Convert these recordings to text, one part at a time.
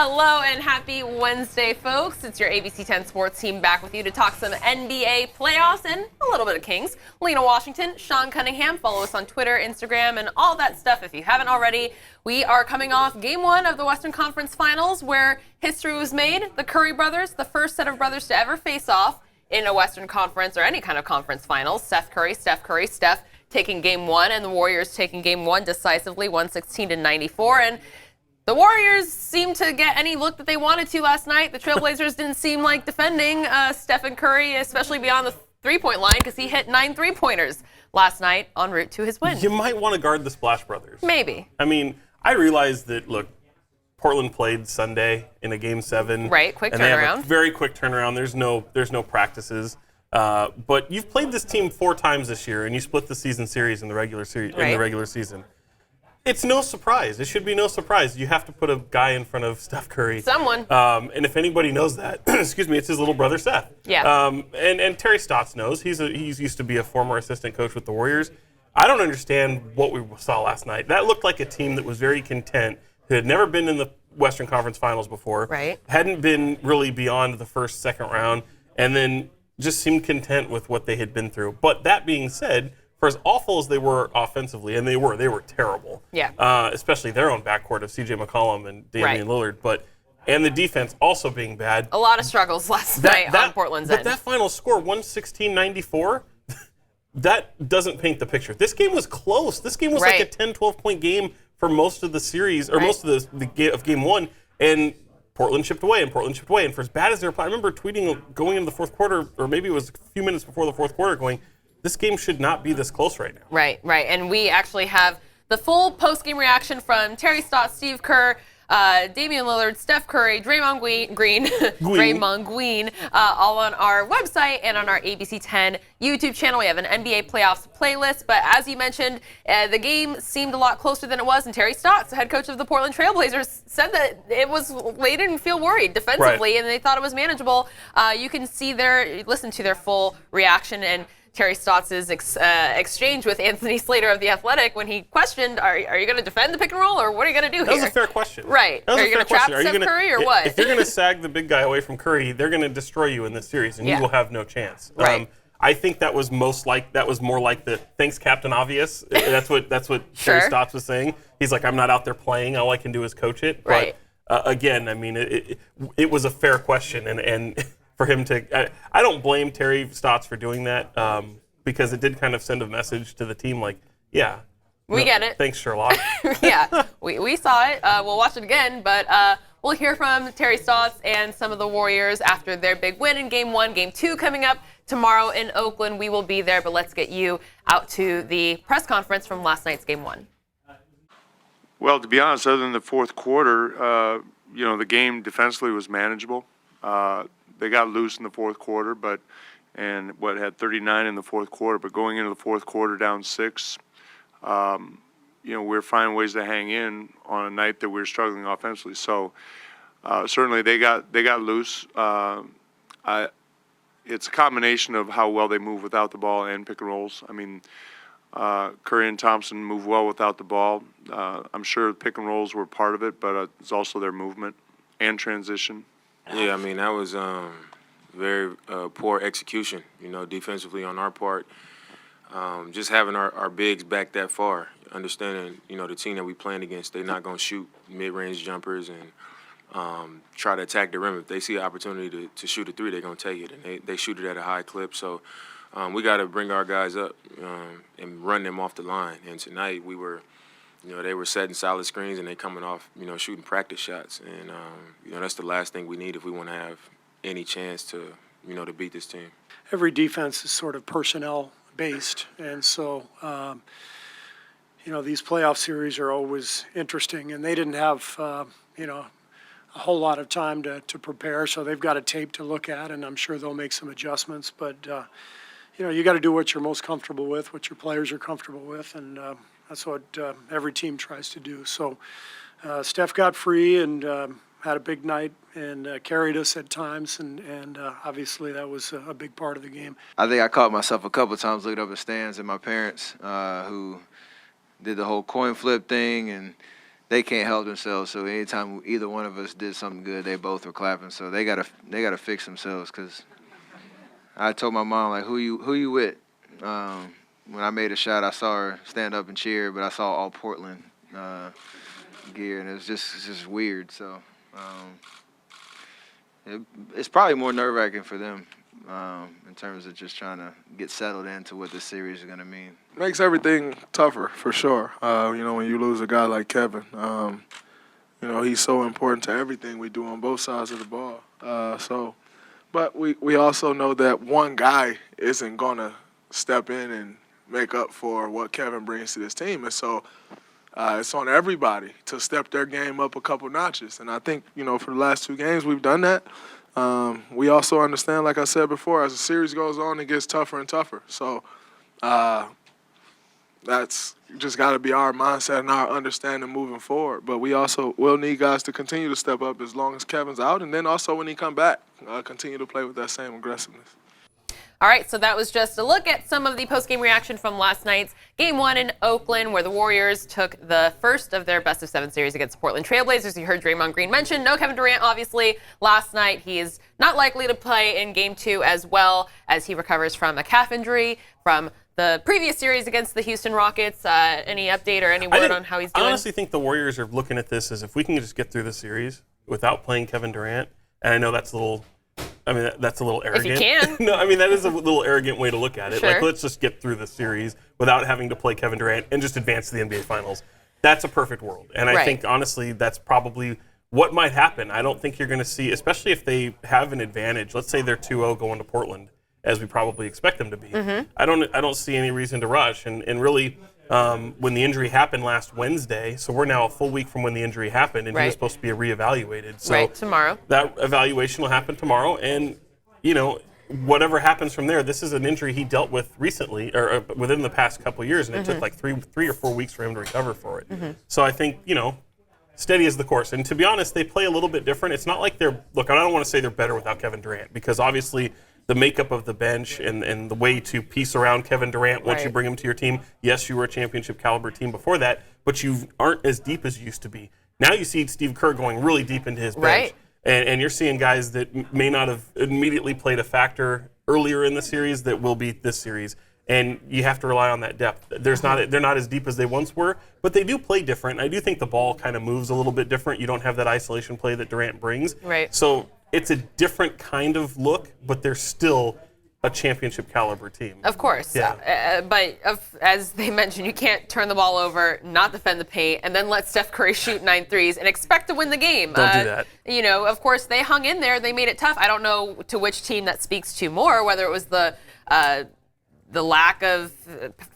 Hello and happy Wednesday, folks. It's your ABC 10 Sports team back with you to talk some NBA playoffs and a little bit of Kings. Lina Washington, Sean Cunningham. Follow us on Twitter, Instagram, and all that stuff if you haven't already. We are coming off Game 1 of the Western Conference Finals where history was made. The Curry brothers, the first set of brothers to ever face off in a Western Conference or any kind of conference finals. Steph taking Game 1 and the Warriors taking Game 1 decisively, 116-94. And the Warriors seemed to get any look that they wanted to last night. The Trailblazers didn't seem like defending Stephen Curry, especially beyond the three-point line, because he hit 9 three-pointers last night en route to his win. You might want to guard the Splash Brothers. Maybe. I mean, I realize that, look, Portland played Sunday in a Game 7. Right, quick and turnaround. They have a very quick turnaround. There's no practices. But you've played this team 4 times this year, and you split the season series in the regular season. It's no surprise. It should be no surprise. You have to put a guy in front of Steph Curry. Someone. And if anybody knows that, excuse me, it's his little brother Seth. Yeah. And Terry Stotts knows. He's used to be a former assistant coach with the Warriors. I don't understand what we saw last night. That looked like a team that was very content, who had never been in the Western Conference Finals before. Right. Hadn't been really beyond the first, second round, and then just seemed content with what they had been through. But that being said, for as awful as they were offensively, and they were terrible. Yeah. Especially their own backcourt of C.J. McCollum and Damian Lillard, and the defense also being bad. A lot of struggles last night on Portland's end. But that final score, 116-94, that doesn't paint the picture. This game was close. This game was like a 10, 12-point game for most of the series, or most of of Game 1, and Portland chipped away. And for as bad as they were playing, I remember tweeting going into the fourth quarter, or maybe it was a few minutes before the fourth quarter, going, this game should not be this close right now. Right. And we actually have the full post-game reaction from Terry Stotts, Steve Kerr, Damian Lillard, Steph Curry, Draymond Green, all on our website and on our ABC 10 YouTube channel. We have an NBA playoffs playlist, but as you mentioned, the game seemed a lot closer than it was, and Terry Stotts, the head coach of the Portland Trailblazers, said that they didn't feel worried defensively, and they thought it was manageable. You can listen to their full reaction and Terry Stotts' exchange with Anthony Slater of The Athletic when he questioned, are you going to defend the pick and roll, or what are you going to do here? That was a fair question. Right. Are you going to trap Steph Curry or what? If you're going to sag the big guy away from Curry, they're going to destroy you in this series, and you will have no chance. Right. I think that was more like the thanks Captain Obvious. That's what Terry Stotts was saying. He's like, I'm not out there playing. All I can do is coach it. Right. But again, I mean, it was a fair question, and for him to, I don't blame Terry Stotts for doing that, because it did kind of send a message to the team like, we get it. Thanks, Sherlock. Yeah, we saw it. We'll watch it again, but we'll hear from Terry Stotts and some of the Warriors after their big win in Game 1. Game 2 coming up tomorrow in Oakland. We will be there, but let's get you out to the press conference from last night's Game 1. Well, to be honest, other than the fourth quarter, the game defensively was manageable. They got loose in the fourth quarter, had 39 in the fourth quarter. But going into the fourth quarter down 6, we're finding ways to hang in on a night that we're struggling offensively. So certainly they got loose. It's a combination of how well they move without the ball and pick and rolls. I mean, Curry and Thompson move well without the ball. I'm sure pick and rolls were part of it, but it's also their movement and transition. Yeah, I mean, that was very poor execution, defensively on our part. Just having our bigs back that far, understanding, the team that we playing against, they're not going to shoot mid-range jumpers and try to attack the rim. If they see an opportunity to shoot a 3, they're going to take it, and they shoot it at a high clip. So we got to bring our guys up and run them off the line. And tonight we were – they were setting solid screens and they coming off, shooting practice shots. And, that's the last thing we need if we want to have any chance to, to beat this team. Every defense is sort of personnel-based. And so, these playoff series are always interesting. And they didn't have, a whole lot of time to prepare. So they've got a tape to look at, and I'm sure they'll make some adjustments. But, you got to do what you're most comfortable with, what your players are comfortable with. And that's what every team tries to do. So Steph got free and had a big night and carried us at times, and obviously that was a big part of the game. I think I caught myself a couple of times looking up at stands at my parents who did the whole coin flip thing, and they can't help themselves. So anytime either one of us did something good, they both were clapping. So they gotta fix themselves. Cause I told my mom, like, who you with? When I made a shot, I saw her stand up and cheer, but I saw all Portland gear, and it's just weird. So it's probably more nerve-wracking for them in terms of just trying to get settled into what this series is going to mean. Makes everything tougher, for sure. When you lose a guy like Kevin, he's so important to everything we do on both sides of the ball. But we also know that one guy isn't going to step in and make up for what Kevin brings to this team. And so it's on everybody to step their game up a couple notches. And I think, for the last 2 games we've done that. We also understand, like I said before, as the series goes on, it gets tougher and tougher. So that's just got to be our mindset and our understanding moving forward. But we also will need guys to continue to step up as long as Kevin's out. And then also when he come back, continue to play with that same aggressiveness. All right, so that was just a look at some of the post-game reaction from last night's Game 1 in Oakland, where the Warriors took the first of their best-of-7 series against the Portland Trailblazers. You heard Draymond Green mention no Kevin Durant, obviously, last night. He is not likely to play in Game 2 as well as he recovers from a calf injury from the previous series against the Houston Rockets. Any update or any word on how he's doing? I honestly think the Warriors are looking at this as if we can just get through the series without playing Kevin Durant, and I know that's a little arrogant. If you can. No, that is a little arrogant way to look at it. Sure. Like, let's just get through the series without having to play Kevin Durant and just advance to the NBA Finals. That's a perfect world. And I think, honestly, that's probably what might happen. I don't think you're going to see, especially if they have an advantage. Let's say they're 2-0 going to Portland, as we probably expect them to be. Mm-hmm. I don't see any reason to rush. And really, when the injury happened last Wednesday, so we're now a full week from when the injury happened, and he was supposed to be reevaluated. So tomorrow. That evaluation will happen tomorrow, and whatever happens from there, this is an injury he dealt with recently, or within the past couple of years, and it took like three or 4 weeks for him to recover for it. Mm-hmm. So I think, steady is the course. And to be honest, they play a little bit different. It's not like I don't want to say they're better without Kevin Durant, because obviously the makeup of the bench and the way to piece around Kevin Durant once you bring him to your team. Yes, you were a championship caliber team before that, but you aren't as deep as you used to be. Now you see Steve Kerr going really deep into his bench. Right. And you're seeing guys that may not have immediately played a factor earlier in the series that will be this series. And you have to rely on that depth. They're not as deep as they once were, but they do play different. I do think the ball kind of moves a little bit different. You don't have that isolation play that Durant brings. Right. So it's a different kind of look, but they're still a championship caliber team. Of course. Yeah. But as they mentioned, you can't turn the ball over, not defend the paint, and then let Steph Curry shoot 9 threes and expect to win the game. Don't do that. Of course, they hung in there. They made it tough. I don't know to which team that speaks to more, whether it was the lack of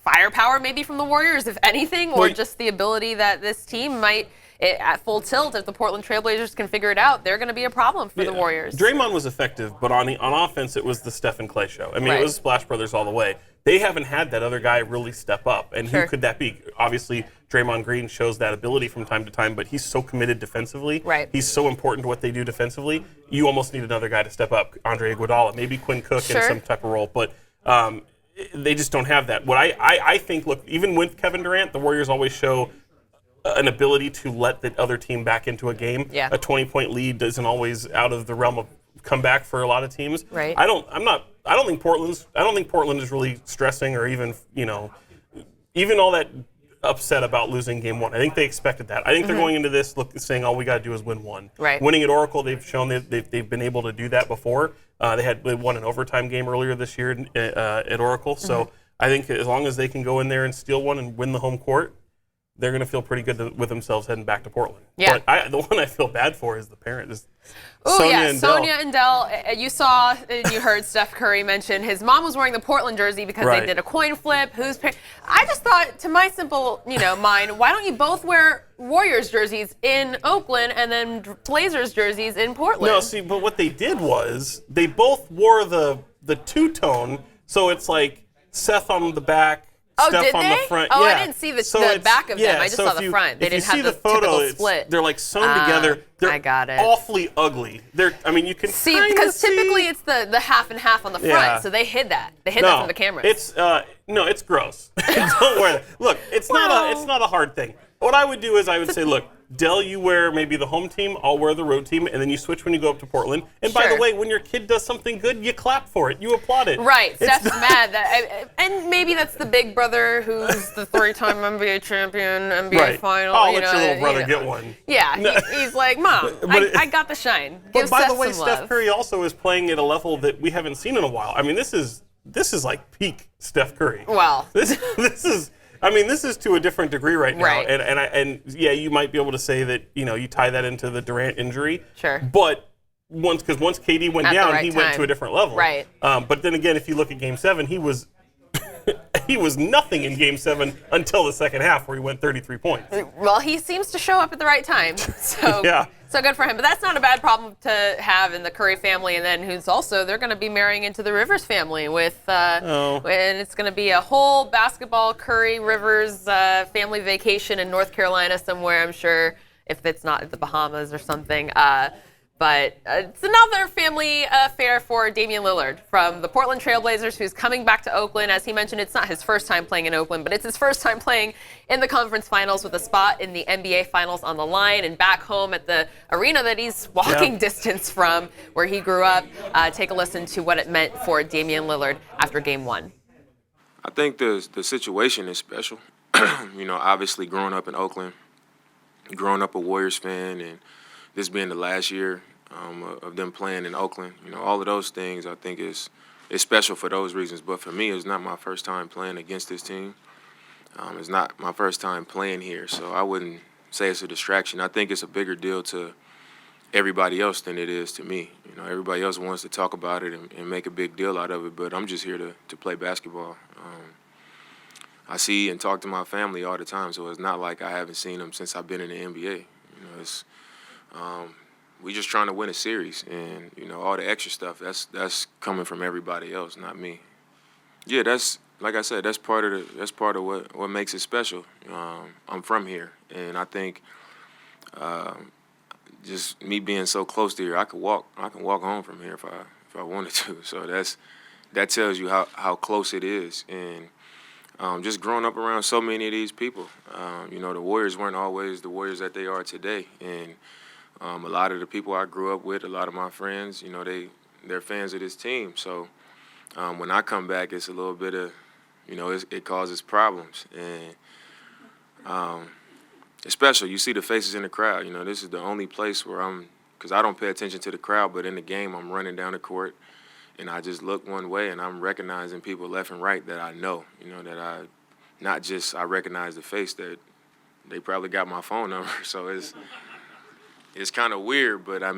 firepower maybe from the Warriors, if anything, or just the ability that this team might, at full tilt, if the Portland Trailblazers can figure it out, they're going to be a problem for the Warriors. Draymond was effective, but on offense, it was the Steph and Clay show. It was Splash Brothers all the way. They haven't had that other guy really step up. And who could that be? Obviously, Draymond Green shows that ability from time to time, but he's so committed defensively. Right. He's so important to what they do defensively. You almost need another guy to step up. Andre Iguodala, maybe Quinn Cook in some type of role. But they just don't have that. What I think, look, even with Kevin Durant, the Warriors always show an ability to let the other team back into a game. Yeah. A 20-point lead isn't always out of the realm of comeback for a lot of teams. Right. I don't think Portland is really stressing or even all that upset about losing Game 1. I think they expected that. I think they're going into this saying all we got to do is win one. Right. Winning at Oracle, they've shown that they've been able to do that before. They won an overtime game earlier this year at Oracle. So I think as long as they can go in there and steal one and win the home court, they're going to feel pretty good with themselves heading back to Portland. Yeah. But the one I feel bad for is the parent. Sonia and Dell. You saw and you heard Steph Curry mention his mom was wearing the Portland jersey because they did a coin flip. I just thought, to my simple, mind, why don't you both wear Warriors jerseys in Oakland and then Blazers jerseys in Portland? No, see, but what they did was they both wore the two-tone, so it's like Seth on the back, Steph on the front. Oh, I didn't see the back of them. I just saw the front. They didn't have the typical split. They're like sewn together. They're I got it. Awfully ugly. You can see because typically it's the half and half on the front, so they hid that. They hid that from the cameras. It's gross. Don't wear that. Look, it's not a hard thing. What I would do is I would say, look, Dell, you wear maybe the home team, I'll wear the road team, and then you switch when you go up to Portland. And by the way, when your kid does something good, you clap for it. You applaud it. Right. Steph's mad. And maybe that's the big brother who's the 3-time NBA champion, NBA final. I'll let your little brother get one. Yeah. He's like, Mom, I got the shine. Give But by the Steph way, some Steph love. Curry also is playing at a level that we haven't seen in a while. I mean, this is like peak Steph Curry. Well. This is to a different degree right now. Right. And you might be able to say that, you tie that into the Durant injury. Sure. But once KD went At the down, right he went time. to a different level. Right. But then again, if you look at Game 7, he was he was nothing in Game 7 until the second half, where he went 33 points. Well, he seems to show up at the right time. So, Yeah. So good for him. But that's not a bad problem to have in the Curry family. And then they're going to be marrying into the Rivers family and it's going to be a whole basketball Curry Rivers family vacation in North Carolina somewhere, I'm sure, if it's not at the Bahamas or something. But it's another family affair for Damian Lillard from the Portland Trailblazers, who's coming back to Oakland. As he mentioned, it's not his first time playing in Oakland, but it's his first time playing in the conference finals with a spot in the NBA finals on the line and back home at the arena that he's walking distance from, where he grew up. Take a listen to what it meant for Damian Lillard after Game 1. I think the situation is special. Obviously growing up in Oakland, growing up a Warriors fan, and this being the last year of them playing in Oakland, all of those things I think is special for those reasons. But for me, it's not my first time playing against this team. It's not my first time playing here, so I wouldn't say it's a distraction. I think it's a bigger deal to everybody else than it is to me. Everybody else wants to talk about it and make a big deal out of it, but I'm just here to play basketball. I see and talk to my family all the time, so it's not like I haven't seen them since I've been in the NBA. We just trying to win a series, and all the extra stuff that's coming from everybody else, not me. Yeah, that's like I said, that's part of what makes it special. I'm from here, and I think just me being so close to here, I can walk home from here if I wanted to. So that tells you how close it is, and just growing up around so many of these people. The Warriors weren't always the Warriors that they are today, and a lot of the people I grew up with, a lot of my friends, they're fans of this team. So when I come back, it's a little bit of, it causes problems. And especially, you see the faces in the crowd. This is the only place where because I don't pay attention to the crowd, but in the game, I'm running down the court, and I just look one way, and I'm recognizing people left and right that I know, that I recognize the face, that they probably got my phone number. So it's kind of weird, but I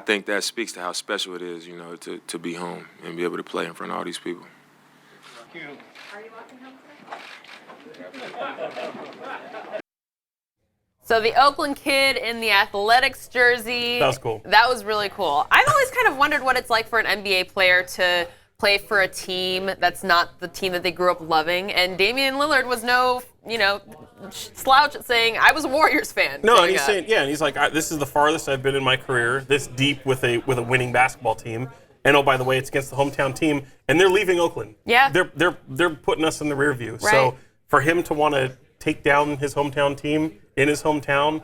think that speaks to how special it is, to be home and be able to play in front of all these people. Are you walking home today? So the Oakland kid in the athletics jersey. That was cool. That was really cool. I've always kind of wondered what it's like for an NBA player to play for a team that's not the team that they grew up loving. And Damian Lillard was no, slouch at saying, I was a Warriors fan. No, and growing he's up. saying, and he's like, this is the farthest I've been in my career, this deep with a winning basketball team. And oh, by the way, it's against the hometown team, and they're leaving Oakland. Yeah. They're putting us in the rear view. Right. So for him to want to take down his hometown team in his hometown,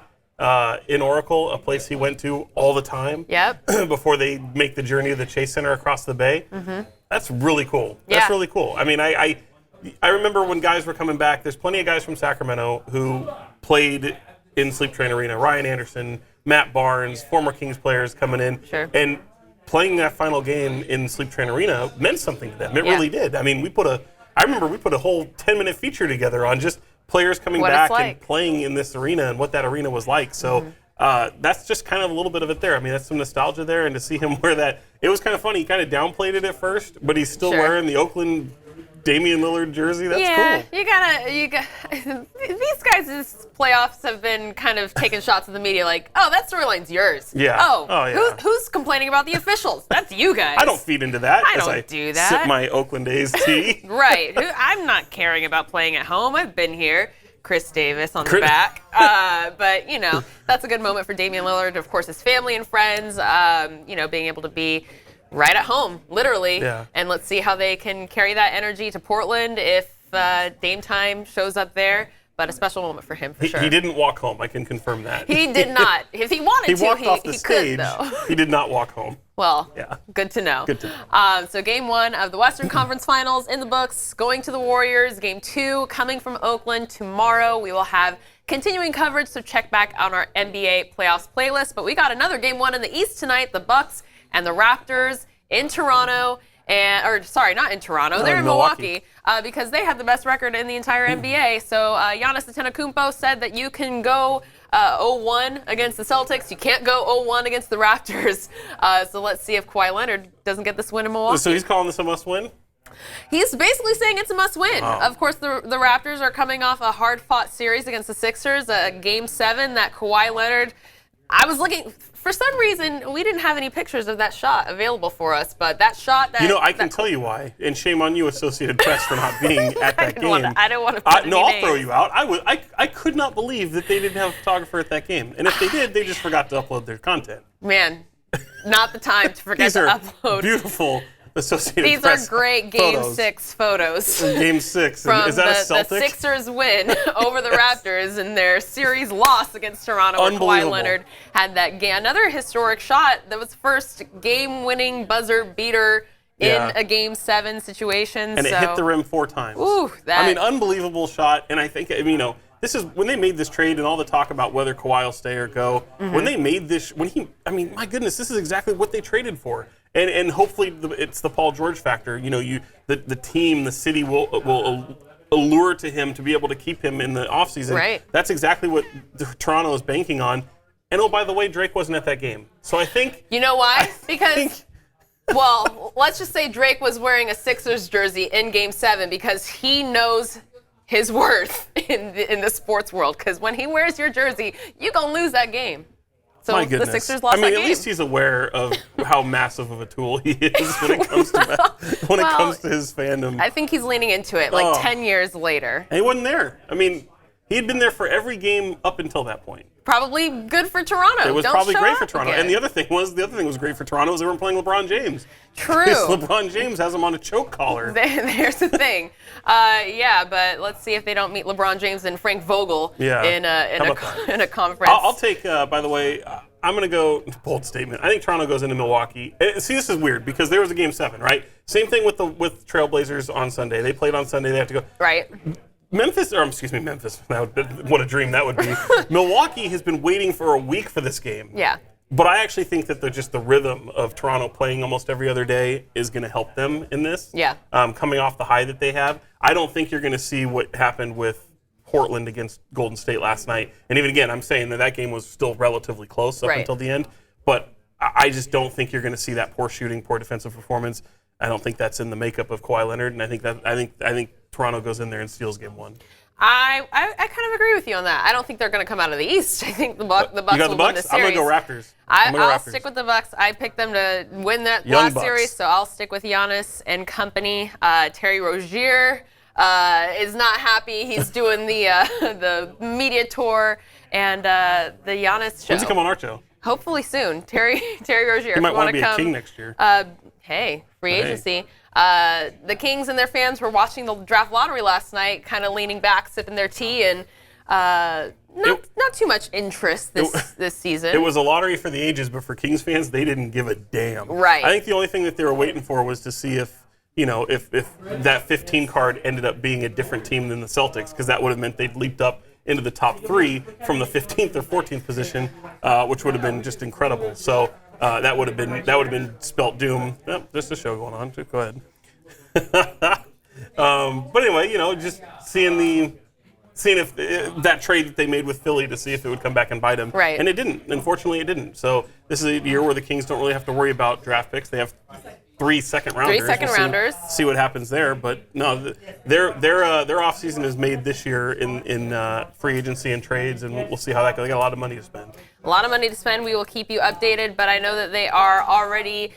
in Oracle, a place he went to all the time. Yep. Before they make the journey to the Chase Center across the bay. Mm-hmm. That's really cool. Yeah. That's really cool. I remember when guys were coming back, there's plenty of guys from Sacramento who played in Sleep Train Arena. Ryan Anderson, Matt Barnes, former Kings players coming in. Sure. And playing that final game in Sleep Train Arena meant something to them. It really did. I remember we put a whole 10-minute feature together on just players coming What back it's like. and playing in this arena and what that arena was like. So that's just kind of a little bit of it there. That's some nostalgia there, and to see him wear that, it was kind of funny. He kind of downplayed it at first, but he's still Sure. wearing the Oakland Damian Lillard jersey. That's cool. You got these guys' playoffs have been kind of taking shots at the media like, oh, that storyline's yours. Yeah. Oh, yeah. who's complaining about the officials? That's you guys. I don't feed into that I as don't I do that. sip my Oakland A's tea. Right. I'm not caring about playing at home. I've been here. Chris Davis on the back. But, that's a good moment for Damian Lillard. Of course, his family and friends, being able to be right at home, literally. Yeah. And let's see how they can carry that energy to Portland if Dame time shows up there. but a special moment for him for sure. He didn't walk home. I can confirm that. He did not. If he wanted He walked off the he stage. could though. He did not walk home. Well, Yeah. good to know. Good to know. So game 1 of the Western Conference Finals in the books, going to the Warriors. Game 2 coming from Oakland tomorrow. We will have continuing coverage, so check back on our NBA playoffs playlist. But we got another game 1 in the East tonight, the Bucks and the Raptors in Toronto. Not in Toronto. They're in Milwaukee because they have the best record in the entire NBA. So Giannis Antetokounmpo said that you can go 0-1 against the Celtics. You can't go 0-1 against the Raptors. So let's see if Kawhi Leonard doesn't get this win in Milwaukee. So he's calling this a must-win? He's basically saying it's a must-win. Of course, the Raptors are coming off a hard-fought series against the Sixers, Game 7 that Kawhi Leonard. I was looking, for some reason, we didn't have any pictures of that shot available for us, but that shot that... I can tell you why, and shame on you, Associated Press, for not being at that game. I don't want to put No, any I'll throw names. you out. I could not believe that they didn't have a photographer at that game. And if they did, they just forgot to upload their content. Man, not the time to forget These to are upload. beautiful Associated These Press are great Game photos. 6 photos. Game 6. From Is that a the Celtics? Sixers win over the Raptors in their series loss against Toronto, where Kawhi Unbelievable. Leonard had that game. Another historic shot that was first game-winning buzzer beater Yeah. in a Game 7 situation. And it hit the rim 4 times. Ooh, that- unbelievable shot. And I think, this is when they made this trade and all the talk about whether Kawhi will stay or go. Mm-hmm. When they made this, my goodness, this is exactly what they traded for. And hopefully it's the Paul George factor. The team, the city will allure to him to be able to keep him in the offseason. Right. That's exactly what Toronto is banking on. And oh, by the way, Drake wasn't at that game. So I think. You know why? Because, well, let's just say Drake was wearing a Sixers jersey in Game 7 because he knows his worth in the sports world. Because when he wears your jersey, you're going to lose that game. So My the goodness. Sixers lost that game. At least he's aware of how massive of a tool he is when it comes to it comes to his fandom. I think he's leaning into it 10 years later. And he wasn't there. He had been there for every game up until that point. Probably good for Toronto. It was Don't probably show great up for Toronto. again. And the other thing was great for Toronto was they weren't playing LeBron James. True. Because LeBron James has him on a choke collar. There's the thing. But let's see if they don't meet LeBron James and Frank Vogel in a conference. I'll take, by the way, I'm going to go, bold statement. I think Toronto goes into Milwaukee. See, this is weird because there was a Game 7, right? Same thing with Trailblazers on Sunday. They played on Sunday. They have to go. Right. Memphis. What a dream that would be. Milwaukee has been waiting for a week for this game. Yeah. But I actually think that the rhythm of Toronto playing almost every other day is going to help them in this. Yeah. Coming off the high that they have. I don't think you're going to see what happened with Portland against Golden State last night. And even again, I'm saying that game was still relatively close up until the end. But I just don't think you're going to see that poor shooting, poor defensive performance. I don't think that's in the makeup of Kawhi Leonard. And I think Toronto goes in there and steals Game 1. I kind of agree with you on that. I don't think they're going to come out of the East. I think the Bucks You got will the win Bucks? the I'm series. going to go Raptors. I'll stick with the Bucks. I picked them to win that Young last Bucks. series, so I'll stick with Giannis and company. Terry Rozier is not happy. He's doing the media tour and the Giannis show. When's he come on our show? Hopefully soon. Terry Rozier. He might want to be come, a king next year. Hey, free agency. The Kings and their fans were watching the draft lottery last night, kind of leaning back, sipping their tea, and not too much interest this season. It was a lottery for the ages, but for Kings fans, they didn't give a damn. Right. I think the only thing that they were waiting for was to see if that 15 card ended up being a different team than the Celtics, because that would have meant they'd leaped up into the top 3 from the 15th or 14th position, which would have been just incredible. So that would have been spelt doom. Just a show going on. Go ahead. But anyway, just seeing if that trade that they made with Philly to see if it would come back and bite them. Right. And it didn't. Unfortunately, it didn't. So this is a year where the Kings don't really have to worry about draft picks. They have 3 second-rounders. 3 second-rounders. See what happens there. But no, their offseason is made this year in free agency and trades, and we'll see how that goes. They got a lot of money to spend. A lot of money to spend. We will keep you updated, but I know that they are already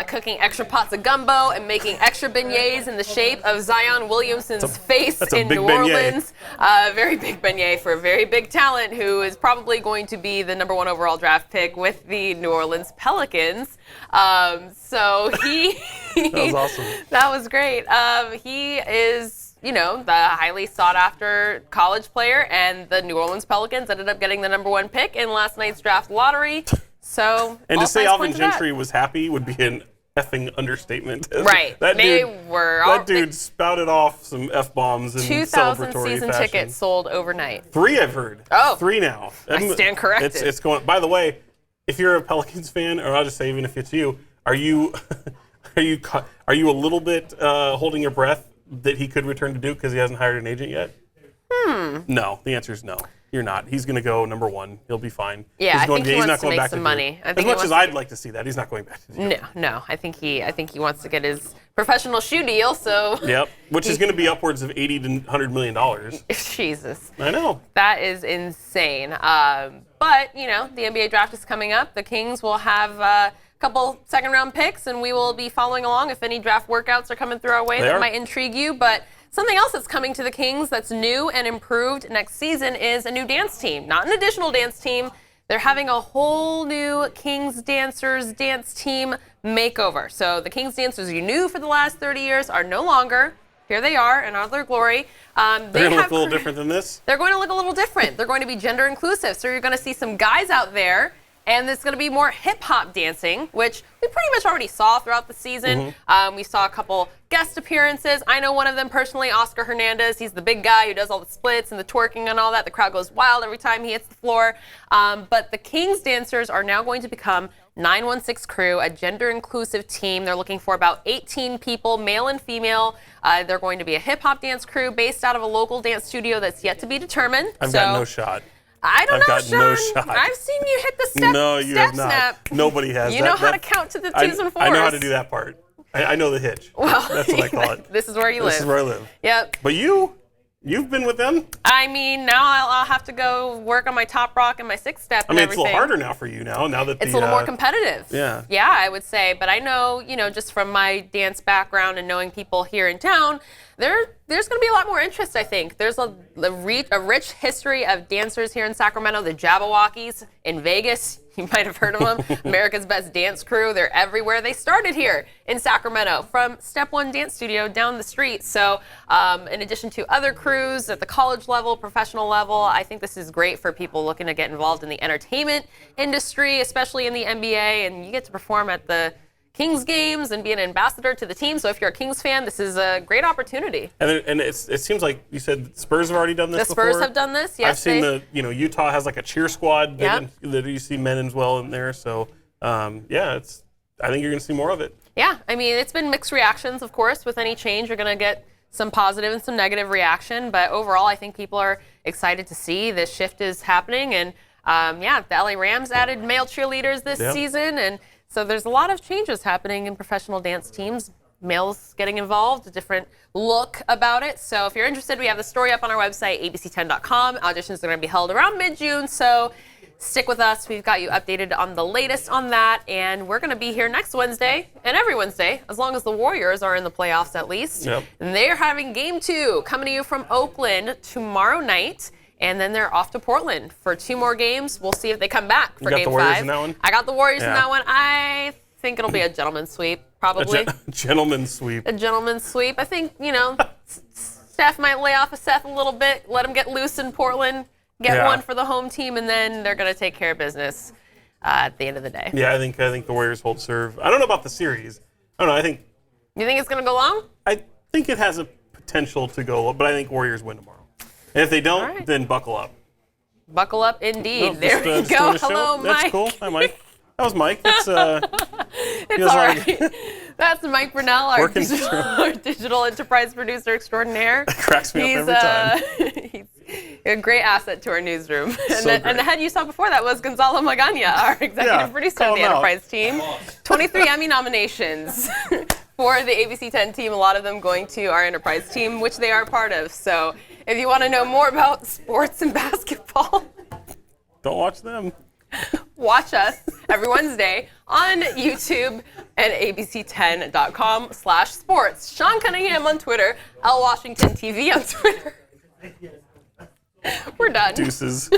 cooking extra pots of gumbo and making extra beignets in the shape of Zion Williamson's face that's a in big New beignet. Orleans. Very big beignet for a very big talent who is probably going to be the number 1 overall draft pick with the New Orleans Pelicans. So he... That was awesome. That was great. He is the highly sought-after college player, and the New Orleans Pelicans ended up getting the number 1 pick in last night's draft lottery. So, and to say signs Alvin point to that. Gentry was happy would be an effing understatement. Right. That dude spouted off some F-bombs in 2,000 celebratory season fashion. tickets sold overnight. 3, I've heard. Oh. 3 now. I stand corrected. It's going. By the way, if you're a Pelicans fan, or I'll just say even if it's you, are you a little bit holding your breath that he could return to Duke because he hasn't hired an agent yet? No. The answer is no. You're not. He's going to go number 1. He'll be fine. Yeah, he's I think he wants not to going make back some to money. Duke. As much as I'd like to see that, he's not going back to Duke. No. I think he wants to get his professional shoe deal. So. Yep. Which is going to be upwards of $80 to $100 million. Jesus. I know. That is insane. But the NBA draft is coming up. The Kings will have a couple second-round picks, and we will be following along if any draft workouts are coming through our way that might intrigue you. But something else that's coming to the Kings that's new and improved next season is a new dance team. Not an additional dance team. They're having a whole new Kings Dancers dance team makeover. So the Kings Dancers you knew for the last 30 years are no longer. Here they are in all their glory. They're going to look a little different than this? They're going to look a little different. They're going to be gender inclusive. So you're going to see some guys out there, and it's going to be more hip-hop dancing, which we pretty much already saw throughout the season. We saw a couple guest appearances. I know one of them personally, Oscar Hernandez. He's the big guy who does all the splits and the twerking and all that. The crowd goes wild every time he hits the floor. But the Kings Dancers are now going to become 916 Crew, a gender-inclusive team. They're looking for about 18 people, male and female. They're going to be a hip-hop dance crew based out of a local dance studio that's yet to be determined. I've got no shot. I don't I've know, got Sean. no shot. I've seen you hit the step, No, you have not. snap. Nobody has. You know how to count to the 2s and 4s. I know how to do that part. I know the hitch. Well, that's what I call it. This is where you live. This is where I live. Yep. But you've been with them? I mean, now I'll have to go work on my top rock and my 6-step and it's a everything. little harder now for you now that it's a little more competitive. Yeah. Yeah, I would say. But I know, just from my dance background and knowing people here in town, there's going to be a lot more interest, I think. There's a rich history of dancers here in Sacramento, the Jabberwockies in Vegas. You might have heard of them. America's Best Dance Crew. They're everywhere. They started here in Sacramento from Step One Dance Studio down the street. So in addition to other crews at the college level, professional level, I think this is great for people looking to get involved in the entertainment industry, especially in the NBA. And you get to perform at the Kings games and be an ambassador to the team. So if you're a Kings fan, this is a great opportunity. And it seems like you said Spurs have already done this before. The Spurs have done this, yes. I've seen Utah has like a cheer squad that Yep. you see men as well in there. So I think you're going to see more of it. Yeah, I mean, it's been mixed reactions, of course. With any change, you're going to get some positive and some negative reaction. But overall, I think people are excited to see this shift is happening. And the LA Rams added male cheerleaders this season. And so there's a lot of changes happening in professional dance teams. Males getting involved, a different look about it. So if you're interested, we have the story up on our website, abc10.com. Auditions are going to be held around mid-June. So stick with us. We've got you updated on the latest on that. And we're going to be here next Wednesday and every Wednesday, as long as the Warriors are in the playoffs at least. Yep. And they're having Game 2 coming to you from Oakland tomorrow night. And then they're off to Portland for 2 more games. We'll see if they come back for Game 5. You got the Warriors in that one? I got the Warriors in that one. I think it'll be a gentleman's sweep, probably. Gentleman's sweep. A gentleman's sweep. I think, Steph might lay off of Seth a little bit, let him get loose in Portland, get one for the home team, and then they're going to take care of business at the end of the day. Yeah, I think the Warriors hold serve. I don't know about the series. I don't know. You think it's going to go long? I think it has a potential to go, but I think Warriors win tomorrow. And if they don't, then buckle up. Buckle up, indeed. Oh, there we go. Hello, Mike. That's cool. Hi, Mike. That was Mike. It's all right. That's Mike Brunell, our digital enterprise producer extraordinaire. Cracks me up every time. He's a great asset to our newsroom. And the head you saw before that was Gonzalo Magana, our executive producer of the enterprise team. 23 Emmy nominations for the ABC 10 team, a lot of them going to our enterprise team, which they are part of. So if you want to know more about sports and basketball, don't watch them. Watch us every Wednesday on YouTube and abc10.com/sports. Sean Cunningham on Twitter, L Washington TV on Twitter. We're done. Deuces.